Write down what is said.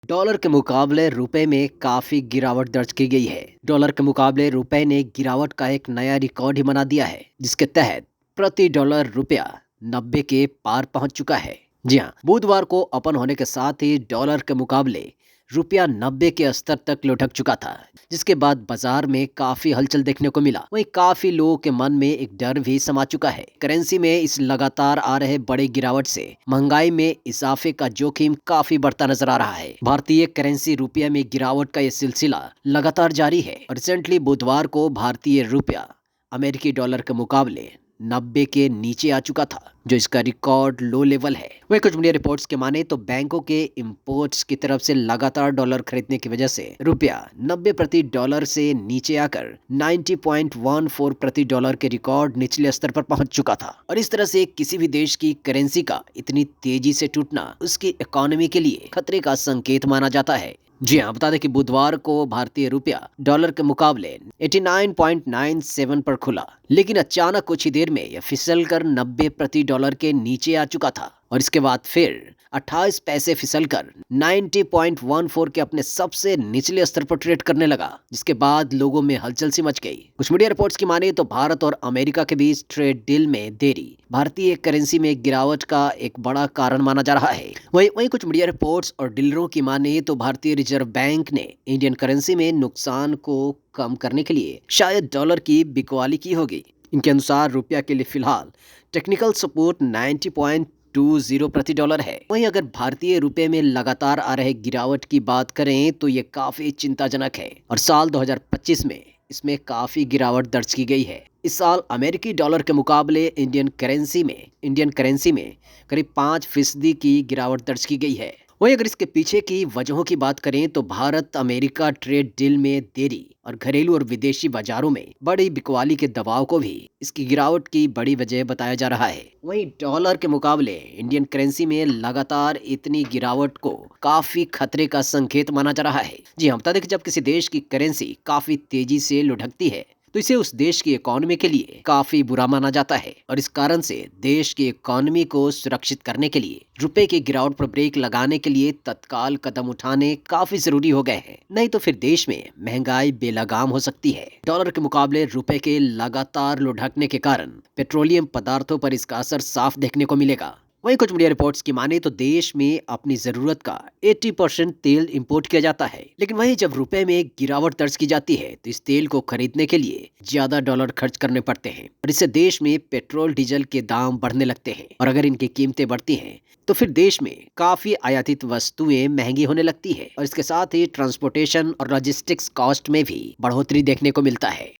Dollar के मुकाबले रुपए में काफी गिरावट दर्ज की गई है। डॉलर के मुकाबले रुपए ने गिरावट का एक नया रिकॉर्ड ही बना दिया है, जिसके तहत प्रति डॉलर रुपया 90 के पार पहुंच चुका है। जी हाँ, बुधवार को ओपन होने के साथ ही डॉलर के मुकाबले रुपया 90 के स्तर तक लुढ़क चुका था, जिसके बाद बाजार में काफी हलचल देखने को मिला। वहीं काफी लोगों के मन में एक डर भी समा चुका है। करेंसी में इस लगातार आ रहे बड़े गिरावट से महंगाई में इजाफे का जोखिम काफी बढ़ता नजर आ रहा है। भारतीय करेंसी रुपया में गिरावट का ये सिलसिला लगातार जारी है और रिसेंटली बुधवार को भारतीय रुपया अमेरिकी डॉलर के मुकाबले 90 के नीचे आ चुका था, जो इसका रिकॉर्ड लो लेवल है। वहीं कुछ मीडिया रिपोर्ट्स के माने तो बैंकों के इंपोर्ट्स की तरफ से लगातार डॉलर खरीदने की वजह से रुपया 90 प्रति डॉलर से नीचे आकर 90.14 प्रति डॉलर के रिकॉर्ड निचले स्तर पर पहुंच चुका था। और इस तरह से किसी भी देश की करेंसी का इतनी तेजी से टूटना उसकी इकोनॉमी के लिए खतरे का संकेत माना जाता है। जी हाँ, बता दें कि बुधवार को भारतीय रुपया डॉलर के मुकाबले 89.97 पर खुला, लेकिन अचानक कुछ ही देर में यह फिसल कर 90 प्रति डॉलर के नीचे आ चुका था और इसके बाद फिर 28 पैसे फिसलकर 90.14 के अपने सबसे निचले स्तर पर ट्रेड करने लगा, जिसके बाद लोगों में हलचल सी मच गई। कुछ मीडिया रिपोर्ट्स की माने तो भारत और अमेरिका के बीच ट्रेड डील में देरी भारतीय करेंसी में गिरावट का एक बड़ा कारण माना जा रहा है। वहीं कुछ मीडिया रिपोर्ट्स और डीलरों की माने तो भारतीय रिजर्व बैंक ने इंडियन करेंसी में नुकसान को कम करने के लिए शायद डॉलर की बिकवाली की होगी। इनके अनुसार रुपया के लिए फिलहाल टेक्निकल सपोर्ट 90.20 प्रति डॉलर है। वहीं अगर भारतीय रुपए में लगातार आ रहे गिरावट की बात करें तो ये काफी चिंताजनक है और साल 2025 में इसमें काफी गिरावट दर्ज की गई है। इस साल अमेरिकी डॉलर के मुकाबले इंडियन करेंसी में करीब 5% की गिरावट दर्ज की गई है। वहीं अगर इसके पीछे की वजहों की बात करें तो भारत अमेरिका ट्रेड डील में देरी और घरेलू और विदेशी बाजारों में बड़ी बिकवाली के दबाव को भी इसकी गिरावट की बड़ी वजह बताया जा रहा है। वहीं डॉलर के मुकाबले इंडियन करेंसी में लगातार इतनी गिरावट को काफी खतरे का संकेत माना जा रहा है। जी हाँ, बता दें कि जब किसी देश की करेंसी काफी तेजी से लुढ़कती है तो इसे उस देश की इकोनॉमी के लिए काफी बुरा माना जाता है और इस कारण से देश की इकोनॉमी को सुरक्षित करने के लिए रुपए की गिरावट पर ब्रेक लगाने के लिए तत्काल कदम उठाने काफी जरूरी हो गए हैं। नहीं तो फिर देश में महंगाई बेलगाम हो सकती है। डॉलर के मुकाबले रुपए के लगातार लुढ़कने के कारण पेट्रोलियम पदार्थों पर इसका असर साफ देखने को मिलेगा। वहीं कुछ मीडिया रिपोर्ट्स की माने तो देश में अपनी जरूरत का 80% तेल इंपोर्ट किया जाता है, लेकिन वहीं जब रुपए में गिरावट दर्ज की जाती है तो इस तेल को खरीदने के लिए ज्यादा डॉलर खर्च करने पड़ते हैं और इससे देश में पेट्रोल डीजल के दाम बढ़ने लगते हैं और अगर इनकी कीमतें बढ़ती हैं तो फिर देश में काफी आयातित वस्तुएं महंगी होने लगती है और इसके साथ ही ट्रांसपोर्टेशन और लॉजिस्टिक्स कॉस्ट में भी बढ़ोतरी देखने को मिलता है।